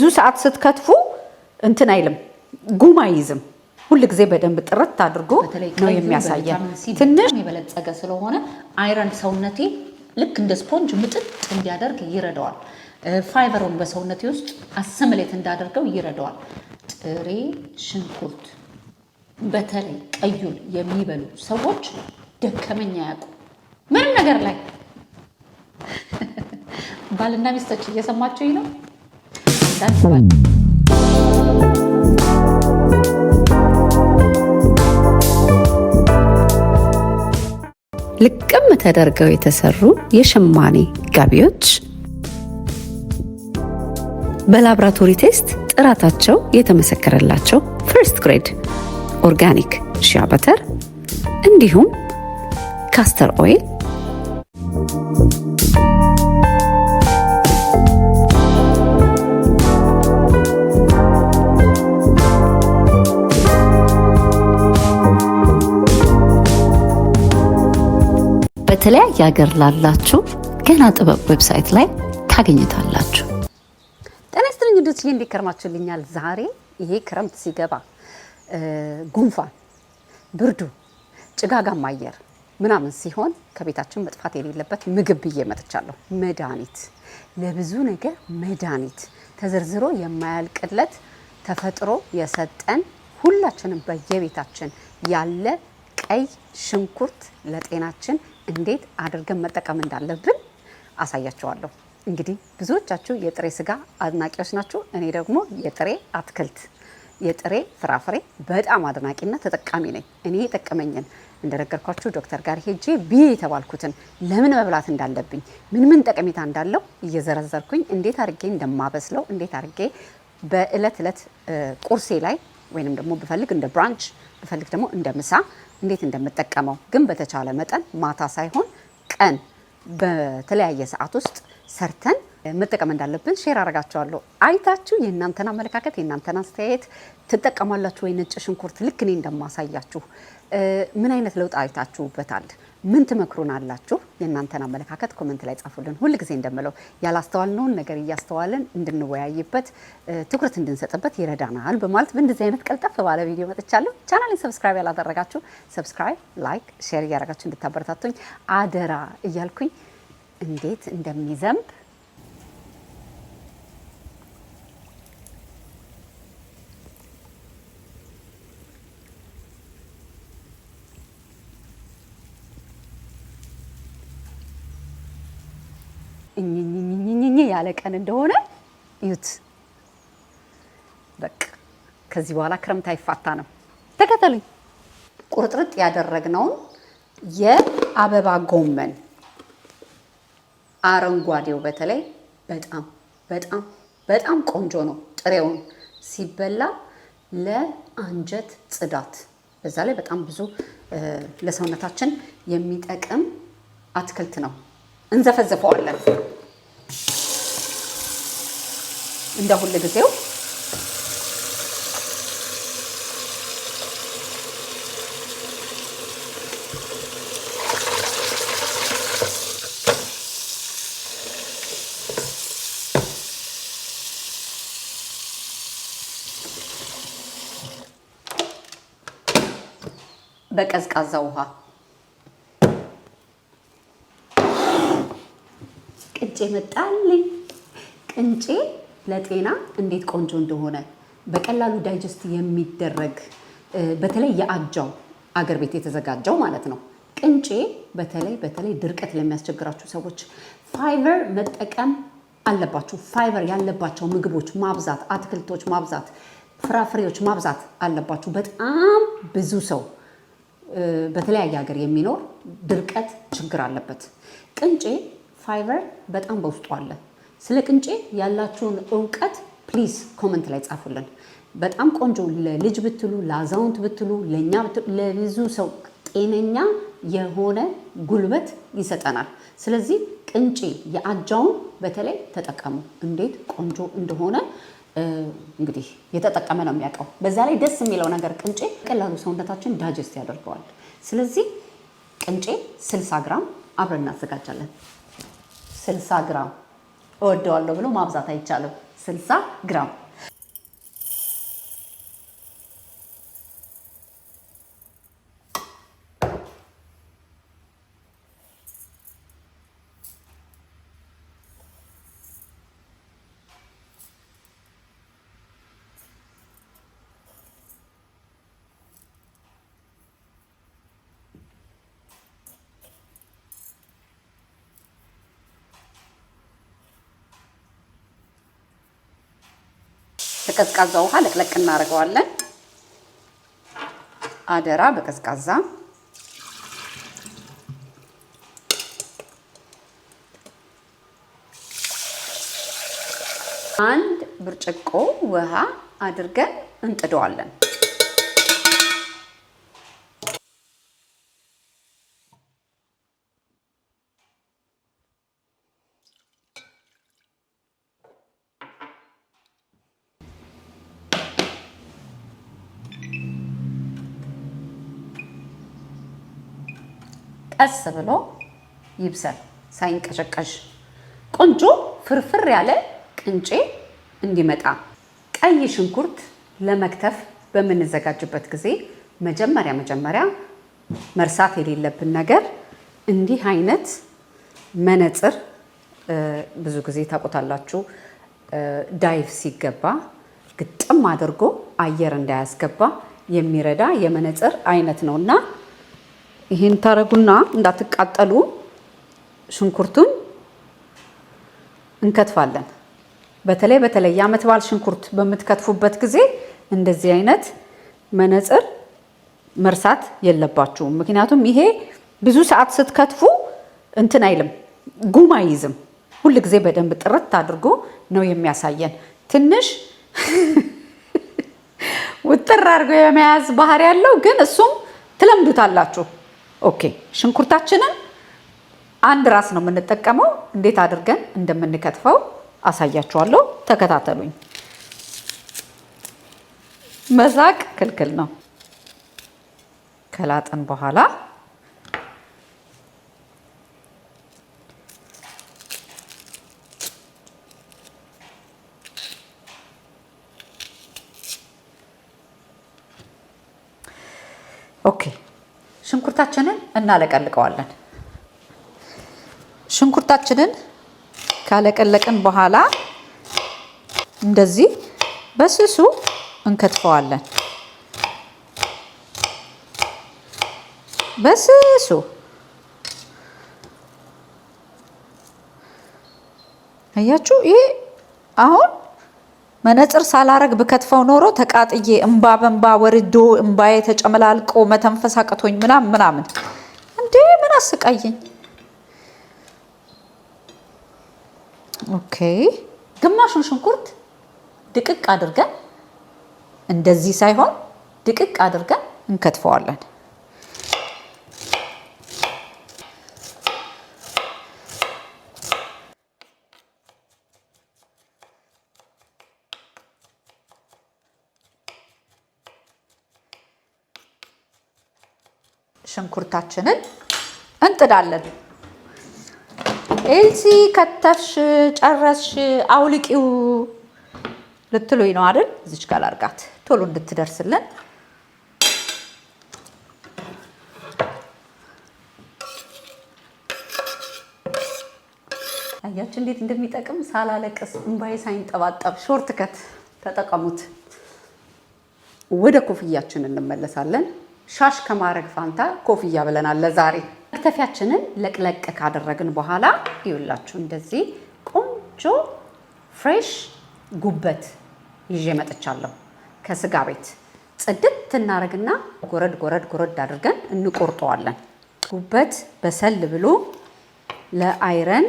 ብዙ ሰዓት ስትከትፉ እንትን አይልም ጉም አይዝም ሁሉ ጊዜ በደንብ ጥርት አድርጎ ነው የሚያሳየው ትንሽ የበለጸገ ስለሆነ አይረን ሰውነቴ ልክ እንደ ስፖንጅ ምጥጥ እንዲያደርግ ይረዳዋል ፋይበሩን በሰውነቴ ውስጥ አሰምሌት እንዳደርገው ይረዳዋል ጥሬ ሽንኩርት በተለይ ቀዩን የሚበሉ ሰዎች ደከመኛ ያቁ ምንም ነገር ላይ ባልና ሚስቶች እየሰማችሁኝ ነው ልቅም ተደርገው የተሰሩ የሸማኔ ጋቢዎች በላብራቶሪ ቴስት ጥራታቸው የተመሰከረላቸው ፈርስት ግሬድ ኦርጋኒክ ሺያ በተር እንዲሁም ካስተር ኦይል በተለያየ ሀገር ላላችሁ ገና ጥበብ ዌብሳይት ላይ ታገኙታላችሁ። ጤና ይስጥልኝ እንግዲህ እንዲከርማችሁልኛል። ዛሬ ይሄ ክረምት ሲገባ ጉንፋን፣ ብርዱ፣ ጭጋጋማ አየር ምናምን ሲሆን ከቤታችን መጥፋት የሌለበት ምግብ ብዬ መጥቻለሁ። መድኃኒት፣ ለብዙ ነገር መድኃኒት ተዘርዝሮ የማያልቅለት ተፈጥሮ የሰጠን ሁላችንም በየቤታችን ያለ ቀይ ሽንኩርት ለጤናችን እንዴት አድርገን መጠቀም እንዳለብን አሳያችኋለሁ። እንግዲህ ብዙዎቻችሁ የጥሬ ስጋ አድናቂዎች ናችሁ። እኔ ደግሞ የጥሬ አትክልት የጥሬ ፍራፍሬ በጣም አድናቂና ተጠቃሚ ነኝ። እኔ የጠቀመኝን እንደነገርኳችሁ ዶክተር ጋር ሄጄ የተባልኩትን ለምን መብላት እንዳለብኝ ምን ጠቀሜታ እንዳለው እየዘረዘርኩኝ እንዴት አድርጌ እንደማበስለው እንዴት አድርጌ በእለት እለት ቁርሴ ላይ ወይንም ደግሞ ብፈልግ እንደ ብራንች ብፈልግ ደግሞ እንደ ምሳ እንዴት እንደምጠቀመው ግን በተቻለ መጠን ማታ ሳይሆን ቀን በተለያየ ሰዓት ውስጥ ሰርተን መጠቀም እንዳለብን ሼር አደርጋችኋለሁ። አይታችሁ የእናንተን አመለካከት የእናንተን አስተያየት ትጠቀማላችሁ ወይ? ነጭ ሽንኩርት ልክ እኔ እንደማሳያችሁ ምን አይነት ለውጥ አይታችሁበታል? ምን ትመክሩናላችሁ? የእናንተን አመለካከት ኮሜንት ላይ ጻፉልን። ሁሉ ጊዜ እንደምለው ያላስተዋልነውን ነገር እያስተዋልን እንድንወያይበት ትኩረት እንድንሰጥበት ይረዳናል በማለት በእንደዚህ አይነት ቀልጠፍ ባለ ቪዲዮ መጥቻለሁ። ቻናሌን ሰብስክራይብ ያላደረጋችሁ ሰብስክራይብ፣ ላይክ፣ ሼር እያደረጋችሁ እንድታበረታቱኝ አደራ እያልኩኝ እንዴት እንደሚዘንብ እኝኝኝኝኝ ያለ ቀን እንደሆነ እዩት። በቃ ከዚህ በኋላ ክረምት አይፋታንም። ተከተሉኝ። ቁርጥርጥ ያደረግነውን የአበባ ጎመን አረንጓዴው በተለይ በጣም በጣም በጣም ቆንጆ ነው። ጥሬውን ሲበላ ለአንጀት ጽዳት፣ በዛ ላይ በጣም ብዙ ለሰውነታችን የሚጠቅም አትክልት ነው። እንዘፈዘፈዋለን እንደ ሁሉ ጊዜው በቀዝቃዛ ውሃ ቅንጬ መጣልኝ። ቅንጬ ለጤና እንዴት ቆንጆ እንደሆነ በቀላሉ ዳይጀስት የሚደረግ በተለይ የአጃው አገር ቤት የተዘጋጀው ማለት ነው። ቅንጬ በተለይ ድርቀት ለሚያስቸግራችሁ ሰዎች ፋይበር መጠቀም አለባችሁ። ፋይበር ያለባቸው ምግቦች ማብዛት፣ አትክልቶች ማብዛት፣ ፍራፍሬዎች ማብዛት አለባችሁ። በጣም ብዙ ሰው በተለያየ ሀገር የሚኖር ድርቀት ችግር አለበት። ቅንጬ ፋይበር በጣም በውስጡ አለ። ስለ ቅንጬ ያላችሁን እውቀት ፕሊዝ ኮመንት ላይ ጻፉልን። በጣም ቆንጆ ለልጅ ብትሉ፣ ለአዛውንት ብትሉ፣ ለኛ ብትሉ ለብዙ ሰው ጤነኛ የሆነ ጉልበት ይሰጠናል። ስለዚህ ቅንጬ የአጃውን በተለይ ተጠቀሙ። እንዴት ቆንጆ እንደሆነ እንግዲህ የተጠቀመ ነው የሚያውቀው። በዛ ላይ ደስ የሚለው ነገር ቅንጬ ቀላሉ ሰውነታችን ዳይጀስት ያደርገዋል። ስለዚህ ቅንጬ 60 ግራም አብረን እናዘጋጃለን። 60 ግራም እወደዋለሁ ብሎ ማብዛት አይቻልም። 60 ግራም። በቀዝቃዛ ውሃ ለቅለቅ እናደርገዋለን። አደራ በቀዝቃዛ። አንድ ብርጭቆ ውሃ አድርገን እንጥደዋለን። ቀስ ብሎ ይብሰል ሳይንቀሸቀሽ ቆንጆ ፍርፍር ያለ ቅንጬ እንዲመጣ። ቀይ ሽንኩርት ለመክተፍ በምንዘጋጅበት ጊዜ መጀመሪያ መርሳት የሌለብን ነገር እንዲህ አይነት መነጽር ብዙ ጊዜ ታውቁታላችሁ፣ ዳይቭ ሲገባ ግጥም አድርጎ አየር እንዳያስገባ የሚረዳ የመነጽር አይነት ነውና ይሄን ታረጉና እንዳትቃጠሉ ሽንኩርቱን እንከትፋለን። በተለይ የዓመት በዓል ሽንኩርት በምትከትፉበት ጊዜ እንደዚህ አይነት መነጽር መርሳት የለባችሁም። ምክንያቱም ይሄ ብዙ ሰዓት ስትከትፉ እንትን አይልም፣ ጉም አይይዝም። ሁል ጊዜ በደንብ ጥርት አድርጎ ነው የሚያሳየን። ትንሽ ውጥር አድርጎ የመያዝ ባህሪ ያለው ግን እሱም ትለምዱታላችሁ። ኦኬ፣ ሽንኩርታችንን አንድ ራስ ነው የምንጠቀመው። እንዴት አድርገን እንደምንከትፈው አሳያችኋለሁ። ተከታተሉኝ። መዛቅ ክልክል ነው። ከላጥን በኋላ ኦኬ ሽንኩርታችንን እናለቀልቀዋለን። ሽንኩርታችንን ካለቀለቅን በኋላ እንደዚህ በስሱ እንከትፈዋለን። በስሱ አያችሁ። ይሄ አሁን መነጽር ሳላረግ ብከትፈው ኖሮ ተቃጥዬ እንባ በንባ ወርዶ እንባዬ ተጨመላልቆ መተንፈስ አቅቶኝ ምናምን እንዴ ምን አስቃየኝ። ኦኬ፣ ግማሹን ሽንኩርት ድቅቅ አድርገን እንደዚህ ሳይሆን ድቅቅ አድርገን እንከትፈዋለን። ሽንኩርታችንን እንጥዳለን። ኤልሲ ከተፍሽ ጨረስሽ አውልቂው ልትሉኝ ነው አይደል? እዚች ጋር አድርጋት ቶሎ እንድትደርስልን። አያችሁ እንዴት እንደሚጠቅም ሳላለቅስ እንባዬ ሳይንጠባጠብ ሾርት ከት ተጠቀሙት። ወደ ኮፍያችን እንመለሳለን። ሻሽ ከማድረግ ፋንታ ኮፍያ ብለናል ለዛሬ። መክተፊያችንን ለቅለቅ ካደረግን በኋላ ይኸውላችሁ እንደዚህ ቆንጆ ፍሬሽ ጉበት ይዤ መጥቻለሁ ከስጋ ቤት። ጽድት እናደርግና ጎረድ አድርገን እንቆርጠዋለን። ጉበት በሰል ብሎ ለአይረን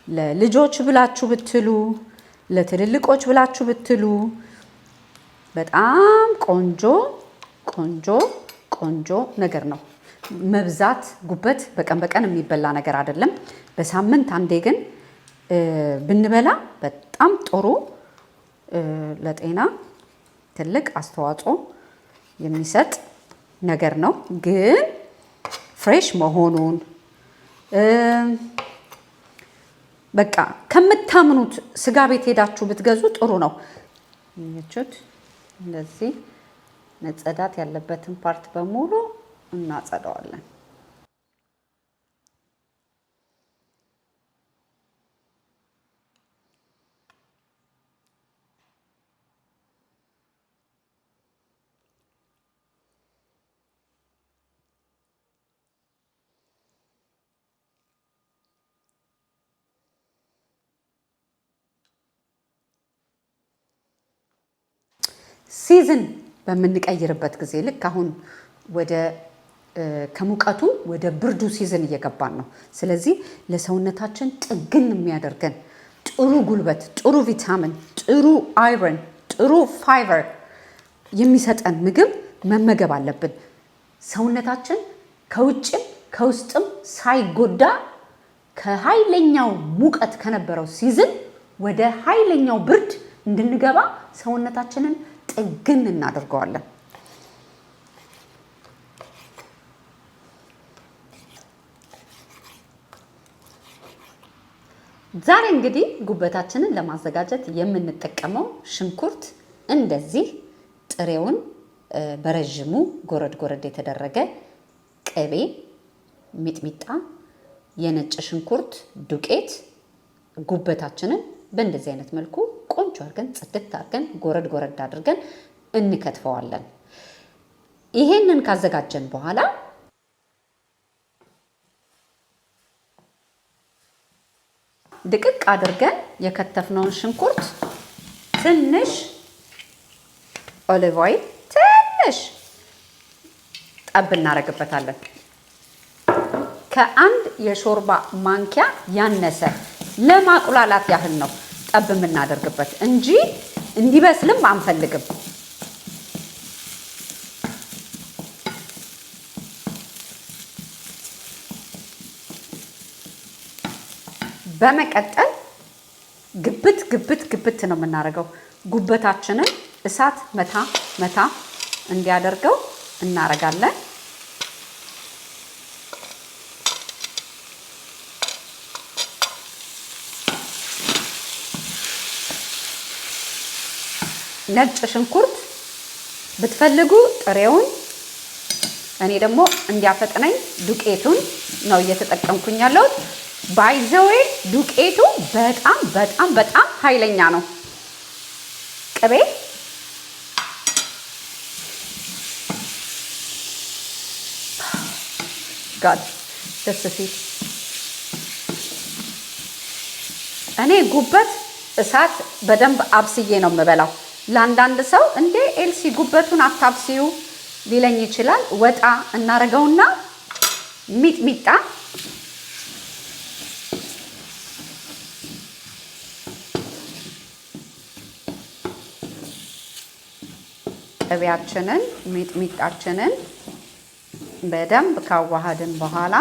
ለልጆች ብላችሁ ብትሉ ለትልልቆች ብላችሁ ብትሉ በጣም ቆንጆ ነገር ነው። መብዛት ጉበት በቀን በቀን የሚበላ ነገር አይደለም። በሳምንት አንዴ ግን ብንበላ በጣም ጥሩ፣ ለጤና ትልቅ አስተዋጽኦ የሚሰጥ ነገር ነው። ግን ፍሬሽ መሆኑን በቃ ከምታምኑት ስጋ ቤት ሄዳችሁ ብትገዙ ጥሩ ነው። እዩት። እንደዚህ መጸዳት ያለበትን ፓርት በሙሉ እናጸዳዋለን። ሲዝን በምንቀይርበት ጊዜ ልክ አሁን ወደ ከሙቀቱ ወደ ብርዱ ሲዝን እየገባን ነው። ስለዚህ ለሰውነታችን ጥግን የሚያደርገን ጥሩ ጉልበት፣ ጥሩ ቪታሚን፣ ጥሩ አይረን፣ ጥሩ ፋይበር የሚሰጠን ምግብ መመገብ አለብን። ሰውነታችን ከውጭም ከውስጥም ሳይጎዳ ከኃይለኛው ሙቀት ከነበረው ሲዝን ወደ ኃይለኛው ብርድ እንድንገባ ሰውነታችንን ጥግን እናደርገዋለን። ዛሬ እንግዲህ ጉበታችንን ለማዘጋጀት የምንጠቀመው ሽንኩርት እንደዚህ ጥሬውን በረዥሙ ጎረድ ጎረድ የተደረገ ቅቤ፣ ሚጥሚጣ፣ የነጭ ሽንኩርት ዱቄት ጉበታችንን በእንደዚህ አይነት መልኩ ቆንጆ አድርገን ጽድት አድርገን ጎረድ ጎረድ አድርገን እንከትፈዋለን። ይሄንን ካዘጋጀን በኋላ ድቅቅ አድርገን የከተፍነውን ሽንኩርት ትንሽ ኦሊቭ ኦይል ትንሽ ጠብ እናደርግበታለን። ከአንድ የሾርባ ማንኪያ ያነሰ ለማቁላላት ያህል ነው ጠብ የምናደርግበት እንጂ እንዲበስልም አንፈልግም። በመቀጠል ግብት ግብት ግብት ነው የምናደርገው። ጉበታችንን እሳት መታ መታ እንዲያደርገው እናደርጋለን። ነጭ ሽንኩርት ብትፈልጉ ጥሬውን፣ እኔ ደግሞ እንዲያፈጥነኝ ዱቄቱን ነው እየተጠቀምኩኝ ያለሁት። ባይ ዘ ዌይ ዱቄቱ በጣም በጣም በጣም ኃይለኛ ነው። ቅቤ ጋድ ደስ ሲል እኔ ጉበት እሳት በደንብ አብስዬ ነው የምበላው። ለአንዳንድ ሰው እንዴ ኤልሲ ጉበቱን አታብስዩ ሊለኝ ይችላል። ወጣ እናረገውና ሚጥሚጣ ቅቤያችንን ሚጥሚጣችንን በደንብ ካዋሃድን በኋላ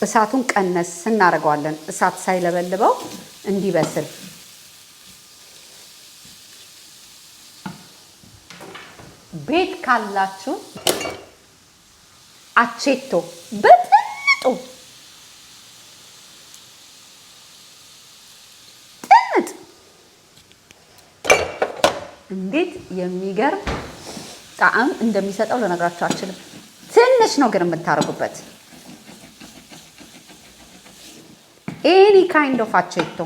እሳቱን ቀነስ እናደርገዋለን። እሳት ሳይለበልበው እንዲበስል። ቤት ካላችሁ አቼቶ በጥንጡ ጥንጥ እንዴት የሚገርም ጣዕም እንደሚሰጠው ልነግራችሁ አልችልም። ትንሽ ነው ግን የምታደርጉበት። any kind of aceto.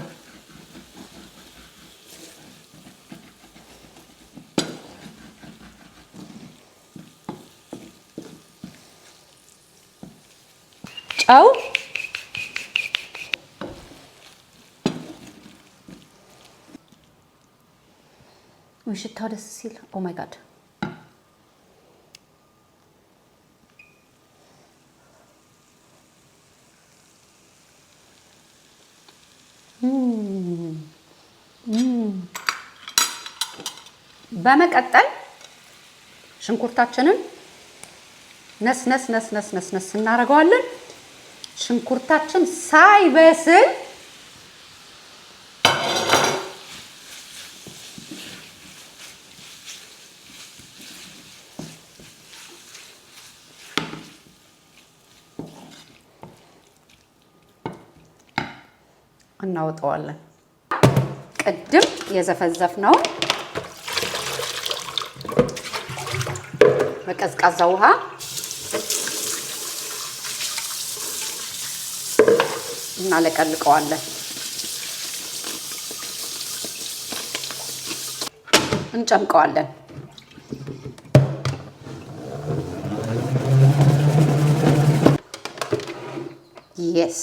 ጨው ወይ ሽታው ደስ ሲል ኦ ማይ ጋድ በመቀጠል ሽንኩርታችንን ነስ ነስ ነስ ነስ ነስ ነስ እናደርገዋለን። ሽንኩርታችን ሳይበስል እናወጣዋለን። ቅድም የዘፈዘፍነው በቀዝቃዛ ውሃ እናለቀልቀዋለን። እንጨምቀዋለን። የስ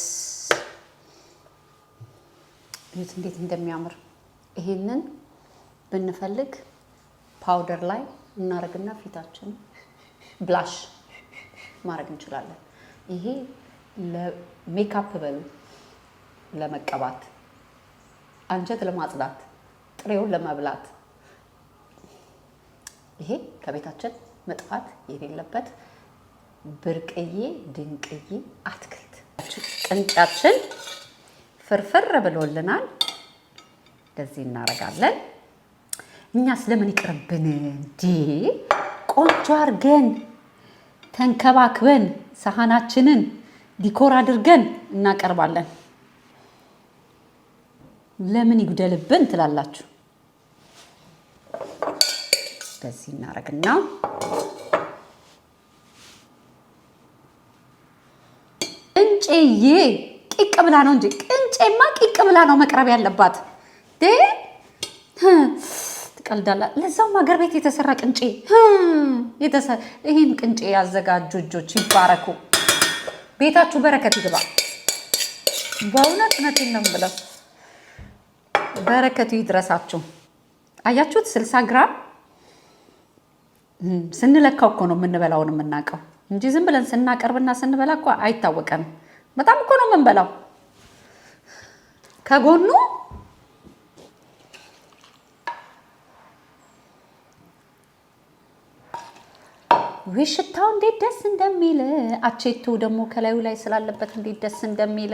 እዩት እንዴት እንደሚያምር። ይሄንን ብንፈልግ ፓውደር ላይ እናረግና ፊታችን ብላሽ ማድረግ እንችላለን። ይሄ ለሜካፕ በሉ ለመቀባት፣ አንጀት ለማጽዳት፣ ጥሬውን ለመብላት ይሄ ከቤታችን መጥፋት የሌለበት ብርቅዬ ድንቅዬ አትክልት። ቅንጫችን ፍርፍር ብሎልናል። እንደዚህ እናረጋለን። እኛ ስለምን ይቅርብን እንዴ? ቆንጆ አድርገን ተንከባክበን ሳህናችንን ዲኮር አድርገን እናቀርባለን። ለምን ይጉደልብን ትላላችሁ? በዚህ እናረግና ቅንጬዬ ቂቅ ብላ ነው እንጂ ቅንጬማ ቂቅ ብላ ነው መቅረብ ያለባት። ትቀልዳላ። ለዛውም ሀገር ቤት የተሰራ ቅንጬ። ይህን ቅንጬ ያዘጋጁ እጆች ይባረኩ፣ ቤታችሁ በረከት ይግባ። በእውነት እውነቴን ነው የምለው፣ በረከቱ ይድረሳችሁ። አያችሁት? 60 ግራም ስንለካው እኮ ነው የምንበላውን የምናውቀው እንጂ ዝም ብለን ስናቀርብና ስንበላ እኮ አይታወቀንም። በጣም እኮ ነው የምንበላው። ከጎኑ ሽታው እንዴት ደስ እንደሚል፣ አቼቶ ደግሞ ከላዩ ላይ ስላለበት እንዴት ደስ እንደሚል።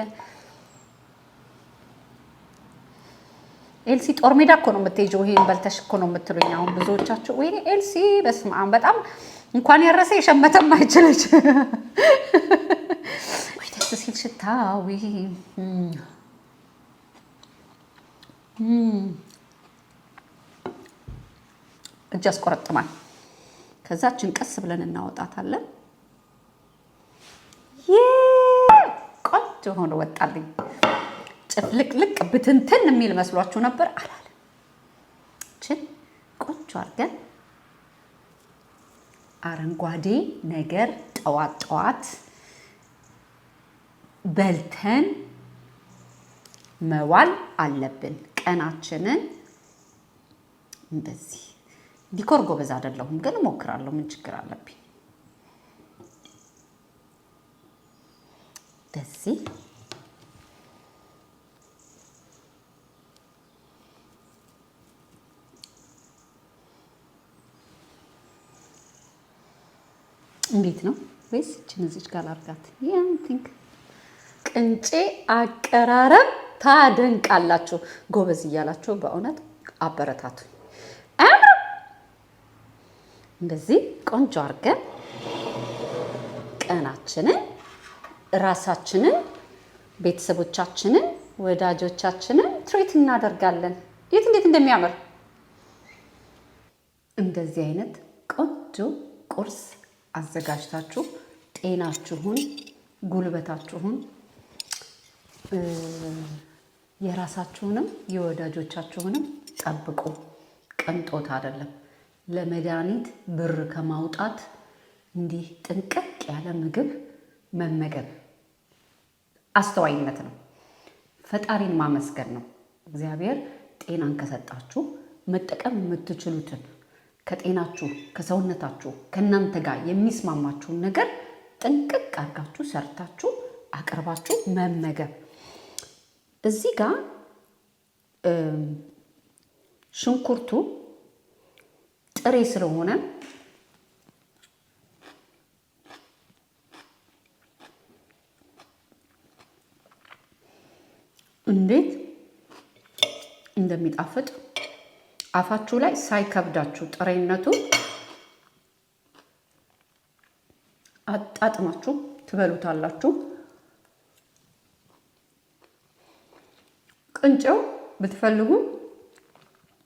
ኤልሲ ጦር ሜዳ እኮ ነው የምትሄጂው፣ ይሄን በልተሽ እኮ ነው የምትሉኝ አሁን ብዙዎቻችሁ። ወይኔ ኤልሲ በስመ አብ በጣም እንኳን ያረሰ የሸመተም አይችልሽ። ወይ ደስ ሲል ሽታው። እጅ ያስቆረጥማል። ከዛችን ቀስ ብለን እናወጣታለን። ቆንጆ ሆኖ ወጣልኝ። ጭፍልቅልቅ ብትንትን የሚል መስሏችሁ ነበር፣ አላለም። ችን ቆንጆ አድርገን አረንጓዴ ነገር ጠዋት ጠዋት በልተን መዋል አለብን። ቀናችንን እንደዚህ ዲኮር ጎበዝ አይደለሁም ግን እሞክራለሁ። ምን ችግር አለብኝ? እንደዚህ እንዴት ነው? ወይስ እችን እዚች ጋር ላድርጋት? ቅንጬ አቀራረብ ታደንቃላችሁ። ጎበዝ እያላችሁ በእውነት አበረታቱ። እንደዚህ ቆንጆ አድርገን ቀናችንን፣ ራሳችንን፣ ቤተሰቦቻችንን፣ ወዳጆቻችንን ትሪት እናደርጋለን። እንዴት እንደሚያምር እንደዚህ አይነት ቆንጆ ቁርስ አዘጋጅታችሁ ጤናችሁን፣ ጉልበታችሁን፣ የራሳችሁንም የወዳጆቻችሁንም ጠብቁ። ቅንጦት አይደለም። ለመድኃኒት ብር ከማውጣት እንዲህ ጥንቅቅ ያለ ምግብ መመገብ አስተዋይነት ነው። ፈጣሪን ማመስገን ነው። እግዚአብሔር ጤናን ከሰጣችሁ መጠቀም የምትችሉትን ከጤናችሁ፣ ከሰውነታችሁ፣ ከእናንተ ጋር የሚስማማችሁን ነገር ጥንቅቅ አድርጋችሁ ሰርታችሁ አቅርባችሁ መመገብ። እዚህ ጋር ሽንኩርቱ ጥሬ ስለሆነ እንዴት እንደሚጣፍጥ አፋችሁ ላይ ሳይከብዳችሁ ጥሬነቱ አጣጥማችሁ ትበሉታላችሁ። ቅንጨው ብትፈልጉ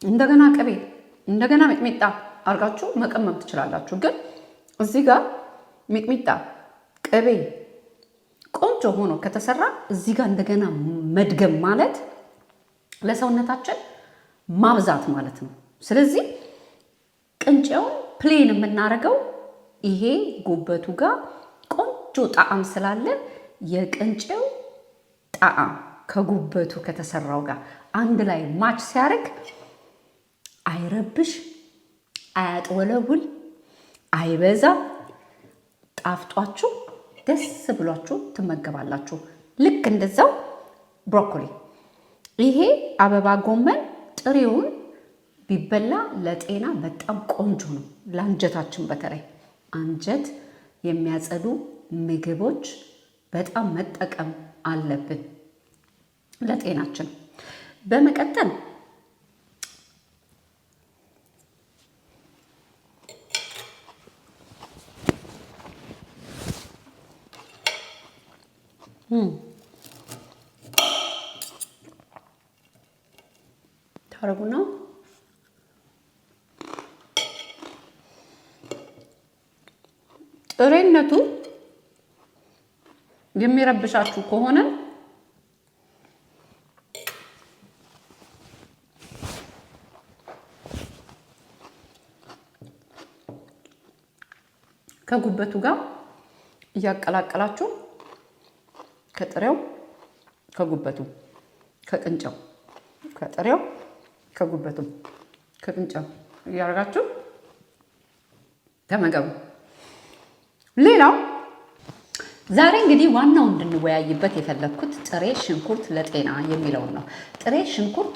እንደገና ቅቤ እንደገና ሚጥሚጣ አርጋችሁ መቀመም ትችላላችሁ። ግን እዚህ ጋር ሚጥሚጣ ቅቤ ቆንጆ ሆኖ ከተሰራ እዚህ ጋር እንደገና መድገም ማለት ለሰውነታችን ማብዛት ማለት ነው። ስለዚህ ቅንጨውን ፕሌን የምናደርገው ይሄ ጉበቱ ጋር ቆንጆ ጣዕም ስላለ የቅንጨው ጣዕም ከጉበቱ ከተሰራው ጋር አንድ ላይ ማች ሲያደርግ አይረብሽ፣ አያጥወለውል፣ አይበዛ፣ ጣፍጧችሁ ደስ ብሏችሁ ትመገባላችሁ። ልክ እንደዛው ብሮኮሊ፣ ይሄ አበባ ጎመን ጥሬውን ቢበላ ለጤና በጣም ቆንጆ ነው። ለአንጀታችን በተለይ አንጀት የሚያጸዱ ምግቦች በጣም መጠቀም አለብን ለጤናችን። በመቀጠል ታረጉና ጥሬነቱ የሚረብሻችሁ ከሆነ ከጉበቱ ጋር እያቀላቀላችሁ ከጥሬው ከጉበቱ ከቅንጨው ከጥሬው ከጉበቱ ከቅንጨው እያደረጋችሁ ተመገቡ። ሌላው ዛሬ እንግዲህ ዋናው እንድንወያይበት የፈለግኩት ጥሬ ሽንኩርት ለጤና የሚለውን ነው። ጥሬ ሽንኩርት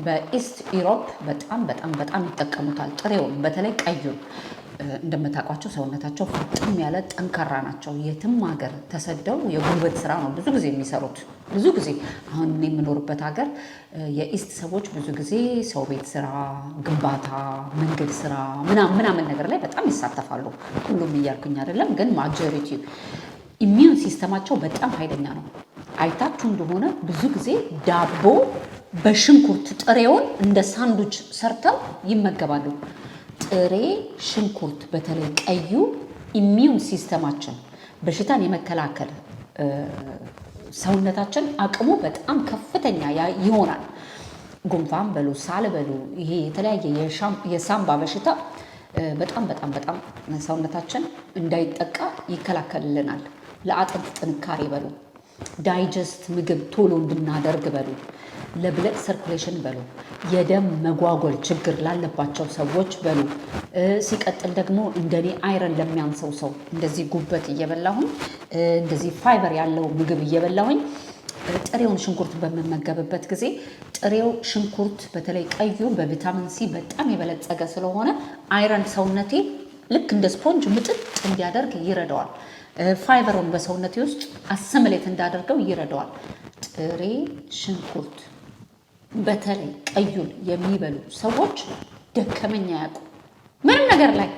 በኢስት ኢሮፕ በጣም በጣም በጣም ይጠቀሙታል። ጥሬውን በተለይ ቀዩን እንደምታውቋቸው ሰውነታቸው ፍጥም ያለ ጠንካራ ናቸው። የትም ሀገር ተሰደው የጉልበት ስራ ነው ብዙ ጊዜ የሚሰሩት። ብዙ ጊዜ አሁን የምኖርበት ሀገር የኢስት ሰዎች ብዙ ጊዜ ሰው ቤት ስራ፣ ግንባታ፣ መንገድ ስራ ምናምን ነገር ላይ በጣም ይሳተፋሉ። ሁሉም እያልኩኝ አይደለም፣ ግን ማጆሪቲ ኢሚዩን ሲስተማቸው በጣም ኃይለኛ ነው። አይታችሁ እንደሆነ ብዙ ጊዜ ዳቦ በሽንኩርት ጥሬውን እንደ ሳንዱች ሰርተው ይመገባሉ። ጥሬ ሽንኩርት በተለይ ቀዩ ኢሚዩን ሲስተማችን በሽታን የመከላከል ሰውነታችን አቅሙ በጣም ከፍተኛ ይሆናል። ጉንፋን በሉ ሳል በሉ ይሄ የተለያየ የሳምባ በሽታ በጣም በጣም በጣም ሰውነታችን እንዳይጠቃ ይከላከልልናል። ለአጥንት ጥንካሬ በሉ፣ ዳይጀስት ምግብ ቶሎ እንድናደርግ በሉ፣ ለብለድ ሰርኩሌሽን በሉ፣ የደም መጓጎል ችግር ላለባቸው ሰዎች በሉ። ሲቀጥል ደግሞ እንደኔ አይረን ለሚያንሰው ሰው እንደዚህ ጉበት እየበላሁኝ እንደዚህ ፋይበር ያለው ምግብ እየበላሁኝ ጥሬውን ሽንኩርት በምመገብበት ጊዜ ጥሬው ሽንኩርት በተለይ ቀዩ በቪታሚን ሲ በጣም የበለጸገ ስለሆነ አይረን ሰውነቴ ልክ እንደ ስፖንጅ ምጥጥ እንዲያደርግ ይረዳዋል። ፋይበሩን በሰውነቴ ውስጥ አሰምሌት እንዳደርገው ይረዳዋል። ጥሬ ሽንኩርት በተለይ ቀዩን የሚበሉ ሰዎች ደከመኝ አያውቁ ምንም ነገር ላይ።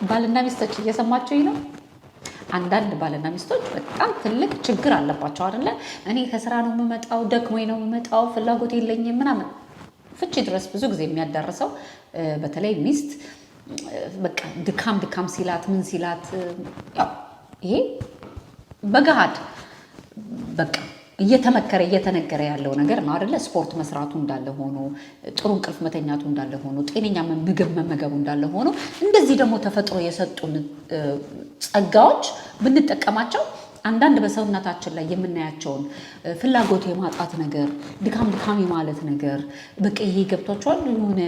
ባልና ሚስቶች እየሰማችሁኝ ነው? አንዳንድ ባልና ሚስቶች በጣም ትልቅ ችግር አለባቸው አይደለ? እኔ ከስራ ነው የምመጣው፣ ደክሞኝ ነው የምመጣው፣ ፍላጎት የለኝም ምናምን። ፍቺ ድረስ ብዙ ጊዜ የሚያዳርሰው በተለይ ሚስት በቃ ድካም ሲላት ምን ሲላት፣ ያው ይሄ በገሃድ በቃ እየተመከረ እየተነገረ ያለው ነገር ነው አይደለ? ስፖርት መስራቱ እንዳለ ሆኖ፣ ጥሩ እንቅልፍ መተኛቱ እንዳለ ሆኖ፣ ጤነኛ ምግብ መመገቡ እንዳለ ሆኖ፣ እንደዚህ ደግሞ ተፈጥሮ የሰጡን ጸጋዎች ብንጠቀማቸው አንዳንድ በሰውነታችን ላይ የምናያቸውን ፍላጎት የማጣት ነገር፣ ድካም የማለት ነገር፣ በቃ ይሄ ገብቷቸዋል የሆነ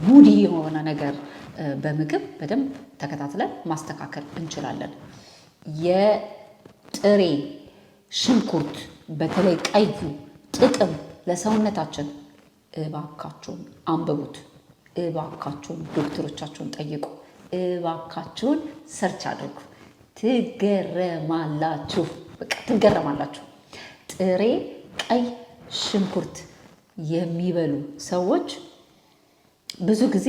ሙዲ የሆነ ነገር በምግብ በደንብ ተከታትለን ማስተካከል እንችላለን። የጥሬ ሽንኩርት በተለይ ቀዩ ጥቅም ለሰውነታችን እባካችሁን አንብቡት፣ እባካችሁን ዶክተሮቻችሁን ጠይቁ፣ እባካችሁን ሰርች አድርጉ። ትገረማላችሁ፣ በቃ ትገረማላችሁ። ጥሬ ቀይ ሽንኩርት የሚበሉ ሰዎች ብዙ ጊዜ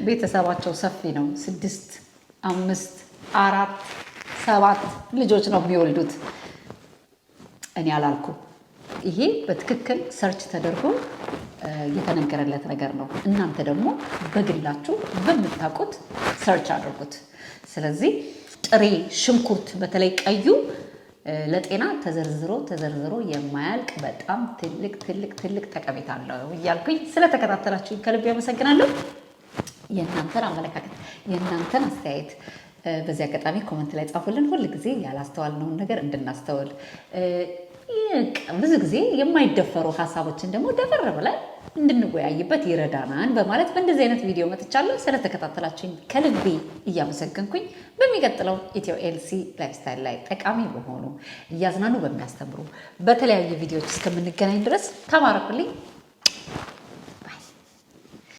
ቤተሰባቸው ሰፊ ነው። 6፣ 5፣ 4፣ 7 ልጆች ነው የሚወልዱት። እኔ አላልኩም። ይሄ በትክክል ሰርች ተደርጎ የተነገረለት ነገር ነው። እናንተ ደግሞ በግላችሁ በምታውቁት ሰርች አድርጉት። ስለዚህ ጥሬ ሽንኩርት በተለይ ቀዩ ለጤና ተዘርዝሮ የማያልቅ በጣም ትልቅ ጠቀሜታ አለው እያልኩኝ ስለተከታተላችሁኝ ከልብ ያመሰግናለሁ። የእናንተን አመለካከት የእናንተን አስተያየት በዚህ አጋጣሚ ኮመንት ላይ ጻፉልን። ሁል ጊዜ ያላስተዋልነውን ነገር እንድናስተውል ብዙ ጊዜ የማይደፈሩ ሀሳቦችን ደግሞ ደፈር ብለን እንድንወያይበት ይረዳናል በማለት በእንደዚህ አይነት ቪዲዮ መጥቻለሁ። ስለተከታተላችሁኝ ከልቤ እያመሰገንኩኝ በሚቀጥለው ኢትዮ ኤልሲ ላይፍስታይል ላይ ጠቃሚ በሆኑ እያዝናኑ በሚያስተምሩ በተለያዩ ቪዲዮዎች እስከምንገናኝ ድረስ ተባረኩልኝ።